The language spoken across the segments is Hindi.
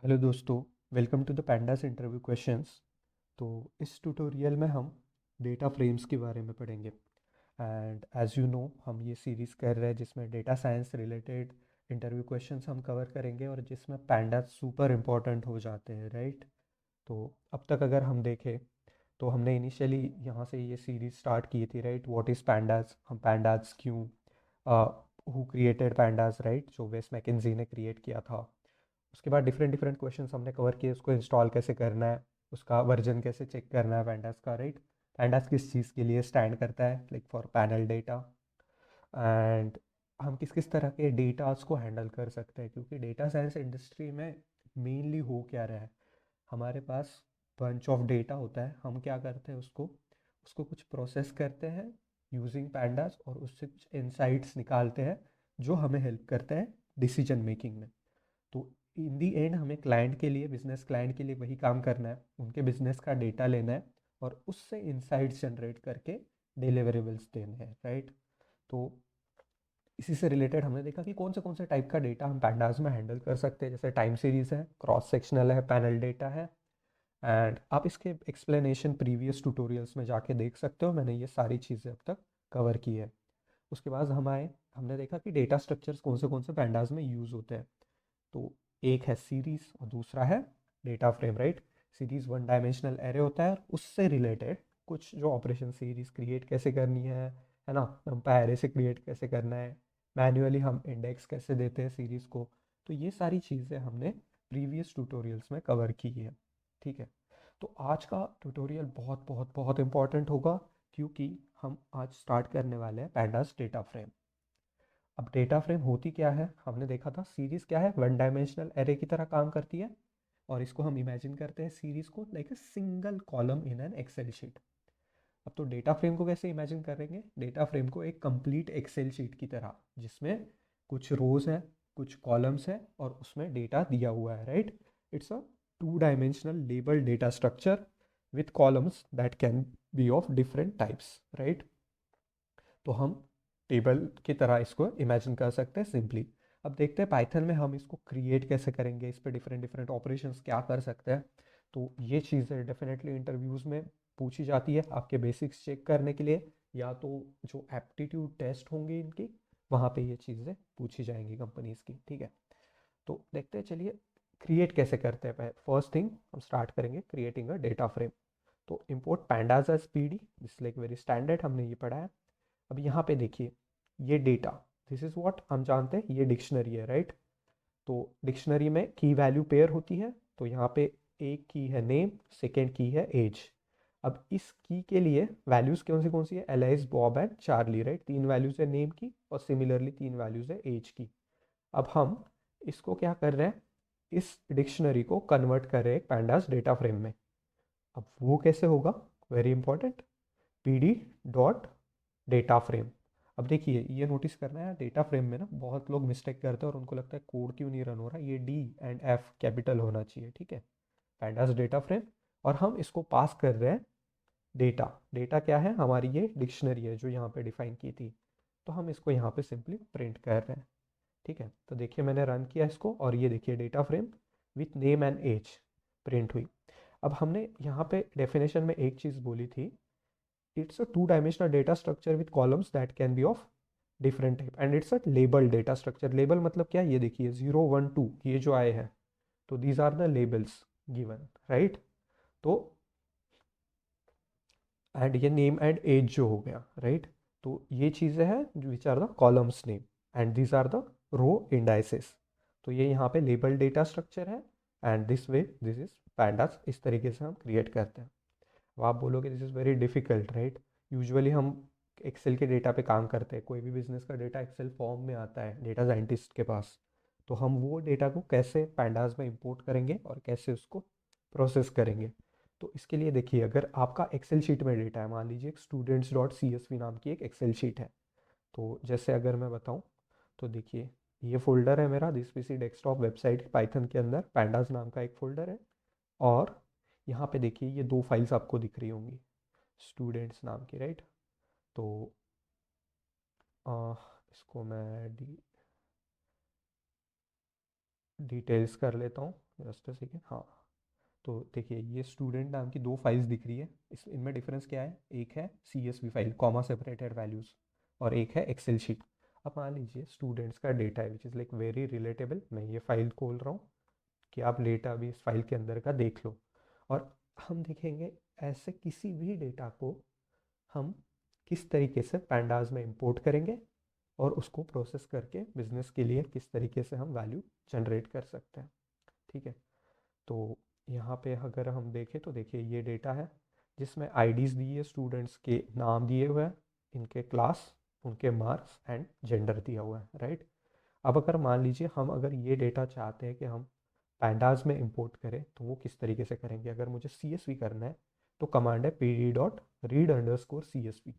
हेलो दोस्तों, welcome to the pandas interview questions. तो इस ट्यूटोरियल में हम डेटा फ्रेम्स के बारे में पढ़ेंगे। एंड एज यू नो हम ये सीरीज़ कर रहे हैं जिसमें data science related interview questions हम कवर करेंगे और जिसमें पैंडास सुपर इम्पोर्टेंट हो जाते हैं, राइट। तो अब तक अगर हम देखें तो हमने इनिशियली यहाँ से ये सीरीज स्टार्ट की थी, राइट। व्हाट इज़ पैंडास, हम पैंडास क्यों, हु क्रिएटेड पैंडास, राइट, जो वेस मैकेंजी ने क्रिएट किया था। उसके बाद डिफरेंट डिफरेंट क्वेश्चंस हमने कवर किए, उसको इंस्टॉल कैसे करना है, उसका वर्जन कैसे चेक करना है पैंडास का, राइट। पैंडास किस चीज़ के लिए स्टैंड करता है, like for panel data. And हम किस किस तरह के डेटास को हैंडल कर सकते हैं, क्योंकि डेटा साइंस इंडस्ट्री में मेनली हो क्या रहा है, हमारे पास बंच ऑफ डेटा होता है। हम क्या करते हैं, उसको उसको कुछ प्रोसेस करते हैं यूजिंग पैंडास और उससे कुछ इंसाइट्स निकालते हैं जो हमें हेल्प करते हैं डिसीजन मेकिंग में। तो इन दी एंड हमें क्लाइंट के लिए, बिजनेस क्लाइंट के लिए वही काम करना है, उनके बिजनेस का डेटा लेना है और उससे इंसाइट्स जनरेट करके डिलीवरेबल्स देने हैं, राइट। तो इसी से रिलेटेड हमने देखा कि कौन से टाइप का डेटा हम पैंडास में हैंडल कर सकते हैं, जैसे टाइम सीरीज है, क्रॉस सेक्शनल है, पैनल डेटा है। एंड आप इसके एक्सप्लेनेशन प्रीवियस ट्यूटोरियल्स में जाके देख सकते हो, मैंने ये सारी चीज़ें अब तक कवर की है। उसके बाद हमने देखा कि डेटा स्ट्रक्चर्स कौन से पैंडास में यूज़ होते हैं। तो एक है सीरीज और दूसरा है data frame, right. Series one dimensional array होता है और उससे रिलेटेड कुछ जो ऑपरेशन, सीरीज क्रिएट कैसे करनी है ना, नंपाई एरे से क्रिएट कैसे करना है, मैन्युअली हम इंडेक्स कैसे देते हैं सीरीज को। तो ये सारी चीज़ें हमने प्रीवियस ट्यूटोरियल्स में कवर की है, ठीक है। तो आज का ट्यूटोरियल बहुत बहुत बहुत इंपॉर्टेंट होगा, क्योंकि हम आज स्टार्ट करने वाले हैं पैंडास डेटा फ्रेम। अब डेटा फ्रेम होती क्या है, हमने देखा था सीरीज क्या है, वन डायमेंशनल एरे की तरह काम करती है। और इसको हम इमेजिन करते हैं सीरीज को like a single column in an Excel sheet. अब तो डेटा फ्रेम को कैसे इमेजिन करेंगे, डेटा फ्रेम को एक कंप्लीट एक्सेल शीट की तरह, जिसमें कुछ रोज है, कुछ कॉलम्स है और उसमें डेटा दिया हुआ है, right. It's a two dimensional label data structure with columns that can be of different types, right. तो हम टेबल की तरह इसको इमेजिन कर सकते हैं सिंपली। अब देखते हैं पाइथन में हम इसको क्रिएट कैसे करेंगे, इस पर डिफरेंट डिफरेंट ऑपरेशंस क्या कर सकते हैं। तो ये चीज़ें डेफिनेटली इंटरव्यूज़ में पूछी जाती है आपके बेसिक्स चेक करने के लिए, या तो जो एप्टीट्यूड टेस्ट होंगे इनकी, वहाँ पे ये चीज़ें पूछी जाएंगी कंपनीज़ की, ठीक है। तो देखते हैं, चलिए क्रिएट कैसे करते हैं। फर्स्ट थिंग हम स्टार्ट करेंगे क्रिएटिंग अ डेटा फ्रेम। तो import pandas as PD, this like very standard, हमने ये पढ़ा है। अब यहाँ पे देखिए, ये डेटा, दिस इज व्हाट हम जानते हैं, ये डिक्शनरी है, राइट। तो डिक्शनरी में की वैल्यू पेयर होती है। तो यहाँ पे एक की है नेम, सेकेंड की है एज। अब इस की के लिए वैल्यूज कौन सी है, alias, Bob and Charlie, right. तीन वैल्यूज है नेम की और सिमिलरली तीन वैल्यूज है एज की। अब हम इसको क्या कर रहे हैं, इस डिक्शनरी को कन्वर्ट कर रहे हैं पैंडास डेटा फ्रेम में। अब वो कैसे होगा, very important, P D dot data frame. अब देखिए ये नोटिस करना है, डेटा फ्रेम में ना बहुत लोग मिस्टेक करते हैं और उनको लगता है कोड क्यों नहीं रन हो रहा, ये डी एंड एफ कैपिटल होना चाहिए, ठीक है। पैंडास डेटा फ्रेम, और हम इसको पास कर रहे हैं डेटा। डेटा क्या है, हमारी ये डिक्शनरी है जो यहाँ पे डिफाइन की थी। तो हम इसको यहाँ पे सिंपली प्रिंट कर रहे हैं, ठीक है। तो देखिए मैंने रन किया इसको और ये देखिए data frame with name and age print हुई। अब हमने यहाँ पे डेफिनेशन में एक चीज़ बोली थी, it's a two dimensional data structure with columns that can be of different type and it's a label data structure। label मतलब क्या, ये देखिए 0 1 2 ये जो आए हैं, तो these are the labels given, right। तो एंड ये नेम एंड एज जो हो गया, राइट। तो ये चीज़ें हैं जो which are the columns name and this are the row indices. तो ये यहाँ पे लेबल डेटा स्ट्रक्चर है and this way this is pandas, इस तरीके से हम क्रिएट करते हैं। अब आप बोलोगे this is very difficult, right. Usually हम एक्सेल के डेटा पे काम करते हैं, कोई भी बिजनेस का डेटा एक्सेल फॉर्म में आता है डेटा साइंटिस्ट के पास। तो हम वो डेटा को कैसे पैंडास में इंपोर्ट करेंगे और कैसे उसको प्रोसेस करेंगे। तो इसके लिए देखिए, अगर आपका एक्सेल शीट में डेटा है, मान लीजिए एक students dot C S V नाम की एक एक्सेल शीट है। तो जैसे अगर मैं बताऊँ, तो देखिए ये फोल्डर है मेरा, this PC desktop website Python के अंदर पैंडास नाम का एक फोल्डर है। और यहाँ पे देखिए ये दो फाइल्स आपको दिख रही होंगी स्टूडेंट्स नाम की, राइट। तो इसको मैं डिटेल्स कर लेता हूँ जस्ट अ सेकेंड। हाँ, तो देखिए ये स्टूडेंट नाम की दो फाइल्स दिख रही है। इनमें डिफरेंस क्या है, एक है CSV file comma separated values और एक है एक्सेल शीट। अब मान लीजिए स्टूडेंट्स का डेटा है which is like very relatable, मैं ये फाइल खोल रहा हूँ कि आप डेटा भी इस फाइल के अंदर का देख लो। और हम देखेंगे ऐसे किसी भी डेटा को हम किस तरीके से पैंडाज में इंपोर्ट करेंगे और उसको प्रोसेस करके बिजनेस के लिए किस तरीके से हम वैल्यू जनरेट कर सकते हैं। ठीक है, तो यहाँ पे अगर हम देखें तो देखिए ये डेटा है जिसमें आईडीज़ दी है, स्टूडेंट्स के नाम दिए हुए हैं, इनके क्लास, उनके मार्क्स एंड जेंडर दिया हुआ है, राइट। अब अगर मान लीजिए हम अगर ये डेटा चाहते हैं कि हम पैंडाज में इंपोर्ट करें तो वो किस तरीके से करेंगे। अगर मुझे CSV करना है तो कमांड है pd.read_CSV।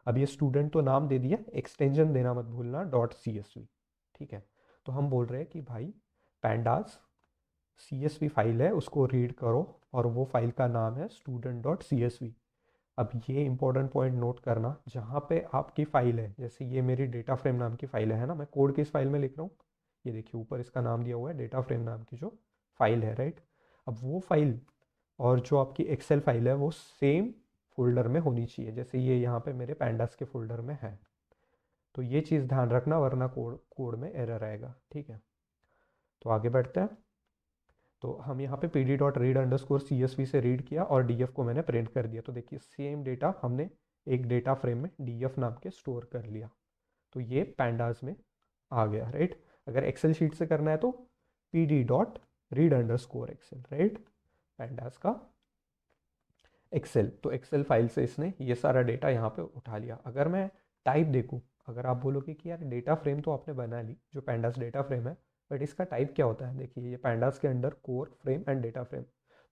अब ये स्टूडेंट तो नाम दे दिया, एक्सटेंशन देना मत भूलना .CSV। ठीक है, तो हम बोल रहे हैं कि भाई पैंडाज CSV फाइल है उसको रीड करो और वो फाइल का नाम है student.csv। अब ये इंपॉर्टेंट पॉइंट नोट करना, जहाँ पे आपकी फाइल है, जैसे ये मेरी डेटा फ्रेम नाम की फाइल है ना, मैं कोड किस फाइल में लिख रहा हूँ, ये देखिए ऊपर इसका नाम दिया हुआ है डेटा फ्रेम नाम की जो फाइल है, राइट। अब वो फाइल और जो आपकी एक्सेल फाइल है वो सेम फोल्डर में होनी चाहिए, जैसे ये यहाँ पे मेरे पैंडास के फोल्डर में है। तो ये चीज़ ध्यान रखना वरना कोड कोड में एरर आएगा। ठीक है, तो आगे बढ़ते हैं। तो हम यहाँ पे pd.read_csv से रीड किया और df को मैंने प्रिंट कर दिया। तो देखिए सेम डेटा हमने एक डेटा फ्रेम में df नाम के स्टोर कर लिया, तो ये पैंडास में आ गया, राइट। अगर एक्सेल शीट से करना है तो pd.read_excel, राइट, पैंडास का एक्सेल। तो एक्सेल फाइल से इसने ये सारा डेटा यहाँ पे उठा लिया। अगर मैं टाइप देखूँ, अगर आप बोलोगे कि यार डेटा फ्रेम तो आपने बना ली जो पैंडास डेटा फ्रेम है, बट इसका टाइप क्या होता है, देखिए ये पैंडास के under core frame and data frame.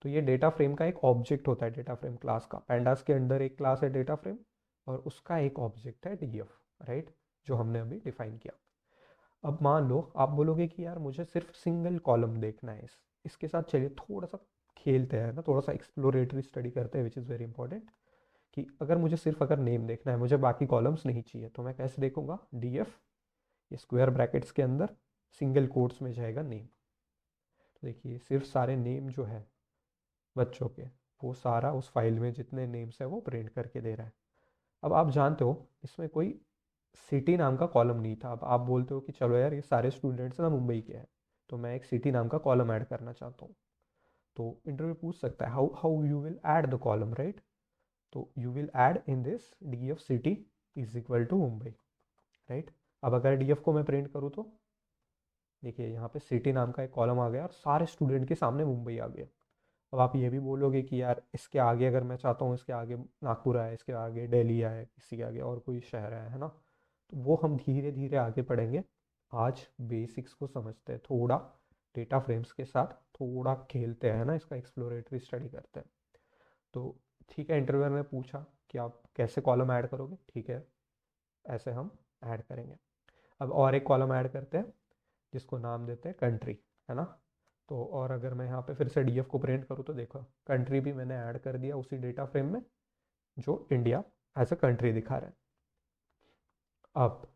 तो ये डेटा फ्रेम का एक ऑब्जेक्ट होता है डेटा फ्रेम क्लास का। पैंडास के अंडर एक क्लास है डेटा फ्रेम और उसका एक ऑब्जेक्ट है DF, राइट, जो हमने अभी डिफाइन किया। अब मान लो आप बोलोगे कि यार मुझे सिर्फ सिंगल कॉलम देखना है इसके साथ, चलिए थोड़ा सा खेलते हैं ना, थोड़ा सा एक्सप्लोरेटरी स्टडी करते हैं विच इज़ वेरी इंपॉर्टेंट। कि अगर मुझे सिर्फ अगर नेम देखना है, मुझे बाकी कॉलम्स नहीं चाहिए, तो मैं कैसे देखूंगा, DF, ये स्क्वायर ब्रैकेट्स के अंदर सिंगल कोट्स में जाएगा नेम। तो देखिए सिर्फ सारे नेम जो है बच्चों के, वो सारा उस फाइल में जितने नेम्स है वो प्रिंट करके दे रहा है। अब आप जानते हो इसमें कोई सिटी नाम का कॉलम नहीं था। अब आप बोलते हो कि चलो यार ये सारे स्टूडेंट्स ना मुंबई के हैं, तो मैं एक सिटी नाम का कॉलम ऐड करना चाहता हूँ। तो इंटरव्यू पूछ सकता है how how you will add the column, right. तो you will add in this DF city is equal to Mumbai, right. अब अगर DF को मैं प्रिंट करूँ तो देखिए यहाँ पे सिटी नाम का एक कॉलम आ गया और सारे स्टूडेंट के सामने मुंबई आ गया। अब आप ये भी बोलोगे कि यार इसके आगे अगर मैं चाहता हूँ, इसके आगे नागपुर आए, इसके आगे दिल्ली आए, किसी के आगे और कोई शहर है ना, तो वो हम धीरे धीरे आगे पढ़ेंगे। आज बेसिक्स को समझते हैं, थोड़ा डेटा फ्रेम्स के साथ थोड़ा खेलते हैं ना, इसका एक्सप्लोरेटरी स्टडी करते हैं। तो ठीक है, इंटरव्यूअर ने पूछा कि आप कैसे कॉलम ऐड करोगे, ठीक है, ऐसे हम ऐड करेंगे। अब और एक कॉलम ऐड करते हैं जिसको नाम देते हैं कंट्री, है ना। तो और अगर मैं यहाँ पे फिर से DF को प्रिंट करूँ तो देखो कंट्री भी मैंने ऐड कर दिया उसी डेटा फ्रेम में जो इंडिया एज अ कंट्री दिखा रहा है। अब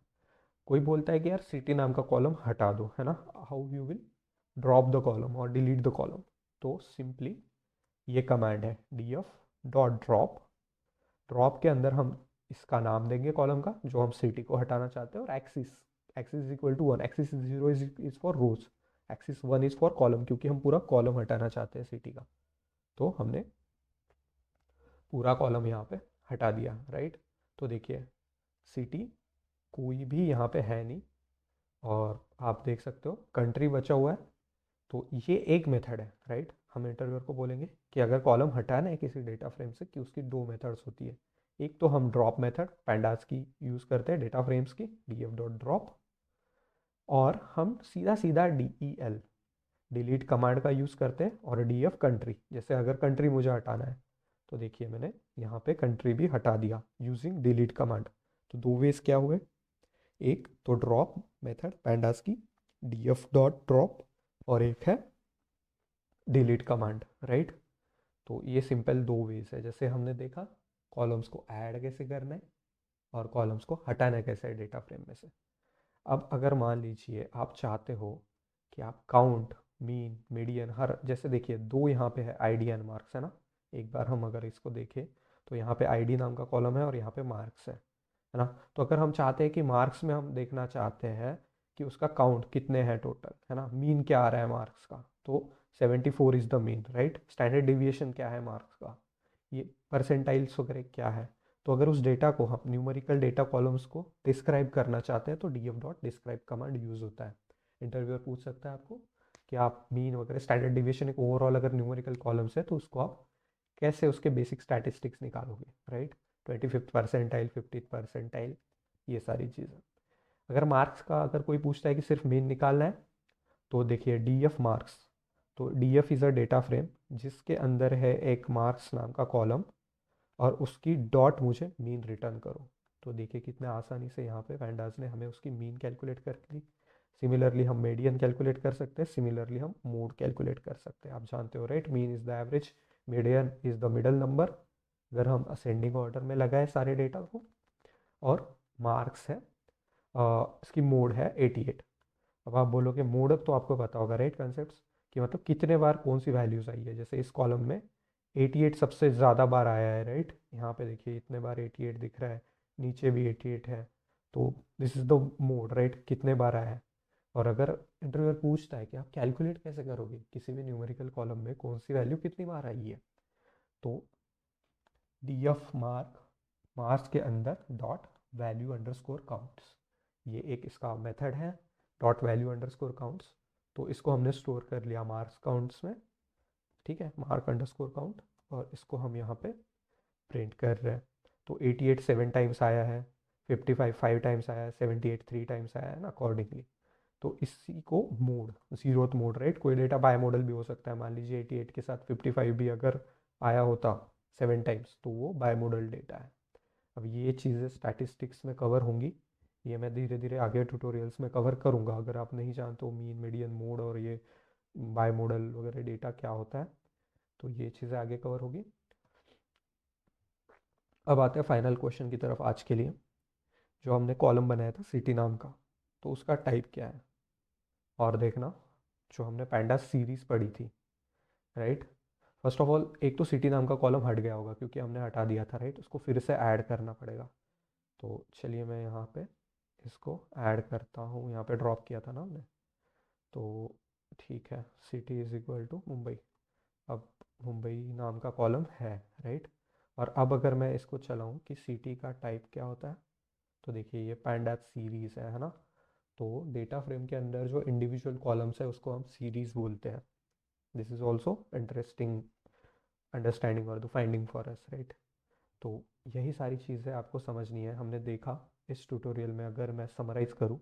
कोई बोलता है कि यार सिटी नाम का कॉलम हटा दो, है ना, how you will drop the column और डिलीट द कॉलम। तो सिंपली ये कमांड है df.drop। ड्रॉप के अंदर हम इसका नाम देंगे कॉलम का जो हम सिटी को हटाना चाहते हैं, और axis, axis is equal to 1, axis 0 is for rows, axis 1 is for column, क्योंकि हम पूरा कॉलम हटाना चाहते हैं सिटी का। तो हमने पूरा कॉलम यहाँ पे हटा दिया, राइट। तो देखिए सिटी कोई भी यहाँ पे है नहीं और आप देख सकते हो कंट्री बचा हुआ है। तो ये एक मेथड है, राइट। हम इंटरव्यूअर को बोलेंगे कि अगर कॉलम हटाना है किसी डेटा फ्रेम से, कि उसकी दो मेथड्स होती है। एक तो हम ड्रॉप मेथड पैंडास की यूज़ करते हैं डेटा फ्रेम्स की, df.drop, और हम सीधा सीधा del डिलीट कमांड का यूज़ करते हैं, और DF कंट्री, जैसे अगर कंट्री मुझे हटाना है तो देखिए मैंने यहाँ पे कंट्री भी हटा दिया यूजिंग डिलीट कमांड। तो दो वेज क्या हुए, एक तो ड्रॉप मेथड पैंडास की df.drop और एक है डिलीट कमांड, राइट। तो ये सिंपल दो वेज है, जैसे हमने देखा कॉलम्स को ऐड कैसे करना है और कॉलम्स को हटाना कैसे है डेटा फ्रेम में से। अब अगर मान लीजिए आप चाहते हो कि आप काउंट, मीन, मीडियन, हर, जैसे देखिए दो यहाँ पे है आईडी एंड मार्क्स, है ना। एक बार हम अगर इसको देखें तो यहाँ पे आईडी नाम का कॉलम है और यहाँ पे मार्क्स है ना। तो अगर हम चाहते हैं कि मार्क्स में हम देखना चाहते हैं कि उसका काउंट कितने हैं टोटल, है ना, मीन क्या आ रहा है मार्क्स का, तो 74 is the mean, right. Standard deviation क्या है मार्क्स का, ये परसेंटाइल्स वगैरह क्या है। तो अगर उस डेटा को हम न्यूमेरिकल डेटा कॉलम्स को डिस्क्राइब करना चाहते हैं तो df dot describe command use होता है। इंटरव्यूअर पूछ सकता है आपको कि आप मीन वगैरह स्टैंडर्ड डिविएशन एक ओवरऑल अगर न्यूमेरिकल कॉलम्स है तो उसको आप कैसे उसके बेसिक स्टैटिस्टिक्स निकालोगे, right. 25th percentile, 50th percentile, ये सारी चीज़ें। अगर मार्क्स का अगर कोई पूछता है कि सिर्फ मीन निकालना है तो देखिए df मार्क्स, तो df is a data frame जिसके अंदर है एक मार्क्स नाम का कॉलम और उसकी डॉट मुझे मीन रिटर्न करो। तो देखिए कितने आसानी से यहाँ पे पैंडाज ने हमें उसकी मीन कैलकुलेट कर ली। सिमिलरली हम मीडियन कैलकुलेट कर सकते हैं, सिमिलरली हम मोड कैलकुलेट कर सकते हैं। आप जानते हो right, mean is the average, median is the middle number, अगर हम असेंडिंग ऑर्डर में लगाए सारे डेटा को। और मार्क्स है, इसकी मोड है 88। अब आप बोलोगे मोड, तो आपको पता होगा राइट कॉन्सेप्ट्स, कि मतलब कितने बार कौन सी वैल्यूज़ आई है। जैसे इस कॉलम में 88 सबसे ज़्यादा बार आया है, राइट। यहाँ पे देखिए इतने बार 88 दिख रहा है, नीचे भी 88 है। तो this is the mode, right, कितने बार आया है। और अगर इंटरव्यूअर पूछता है कि आप कैलकुलेट कैसे करोगे किसी भी न्यूमेरिकल कॉलम में कौन सी वैल्यू कितनी बार आई है, तो df मार्क, मार्क्स के अंदर डॉट वैल्यू अंडरस्कोर काउंट्स, ये एक इसका मेथड है, डॉट वैल्यू अंडरस्कोर काउंट्स। तो इसको हमने स्टोर कर लिया मार्क्स काउंट्स में, ठीक है, मार्क अंडरस्कोर काउंट, और इसको हम यहाँ पे प्रिंट कर रहे हैं। तो 88 7 टाइम्स आया है, 55 5 टाइम्स आया है, 78 3 टाइम्स आया है ना, अकॉर्डिंगली। तो इसी को मोड, जीरोथ मोड, राइट। कोई डेटा बाय मॉडल भी हो सकता है, मान लीजिए 88 के साथ 55 भी अगर आया होता 7 टाइम्स तो वो बाय मॉडल डेटा है। अब ये चीज़ें स्टैटिस्टिक्स में कवर होंगी, ये मैं धीरे धीरे आगे ट्यूटोरियल्स में कवर करूँगा। अगर आप नहीं जानते हो मीन, मीडियन, मोड और ये बाय मॉडल वगैरह डेटा क्या होता है, तो ये चीज़ें आगे कवर होगी। अब आते हैं फाइनल क्वेश्चन की तरफ आज के लिए। जो हमने कॉलम बनाया था सिटी नाम का, तो उसका टाइप क्या है। और देखना, जो हमने पैंडा सीरीज पढ़ी थी, राइट। फर्स्ट ऑफ ऑल एक तो सिटी नाम का कॉलम हट गया होगा क्योंकि हमने हटा दिया था, राइट। उसको फिर से ऐड करना पड़ेगा। तो चलिए मैं यहाँ पे इसको ऐड करता हूँ, यहाँ पे ड्रॉप किया था ना हमने, तो ठीक है, city is equal to Mumbai. अब मुंबई नाम का कॉलम है, राइट। और अब अगर मैं इसको चलाऊँ कि सिटी का टाइप क्या होता है, तो देखिए ये पैंडा सीरीज़ है ना। तो डेटा फ्रेम के अंदर जो इंडिविजुअल कॉलम्स है उसको हम सीरीज़ बोलते हैं। This is also interesting understanding और the finding for us, right. तो यही सारी चीज़ें आपको समझनी है। हमने देखा इस ट्यूटोरियल में, अगर मैं समराइज़ करूँ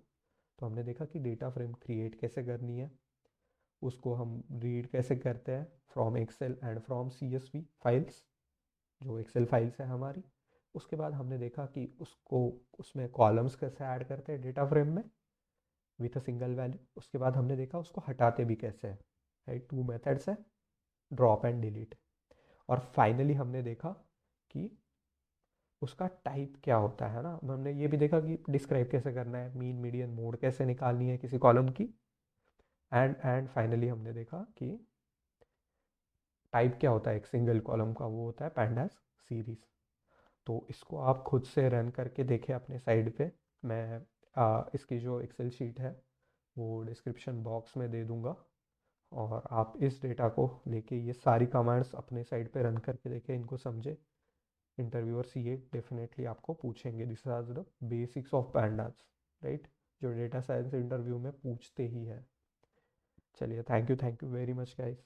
तो हमने देखा कि डेटा फ्रेम क्रिएट कैसे करनी है, उसको हम रीड कैसे करते हैं from Excel and from CSV files, जो एक्सेल फाइल्स है हमारी। उसके बाद हमने देखा कि उसको, उसमें कॉलम्स कैसे ऐड करते हैं डेटा फ्रेम में विथ अ सिंगल वैल्यू। उसके बाद हमने देखा उसको हटाते भी कैसे है, राइट। 2 मेथड्स है, ड्रॉप एंड डिलीट। और फाइनली हमने देखा कि उसका टाइप क्या होता है ना। हमने ये भी देखा कि डिस्क्राइब कैसे करना है, मीन, मीडियन, मोड कैसे निकालनी है किसी कॉलम की। एंड फाइनली हमने देखा कि टाइप क्या होता है एक सिंगल कॉलम का, वो होता है पैंडास सीरीज। तो इसको आप खुद से रन करके देखें अपने साइड पे। मैं इसकी जो एक्सेल शीट है वो डिस्क्रिप्शन बॉक्स में दे दूंगा, और आप इस डेटा को लेके ये सारी कमांड्स अपने साइड पे रन करके देखें, इनको समझे। इंटरव्यूअर्स ये डेफिनेटली आपको पूछेंगे, this are the basics of pandas, right, जो डेटा साइंस इंटरव्यू में पूछते ही है। चलिए, thank you very much guys.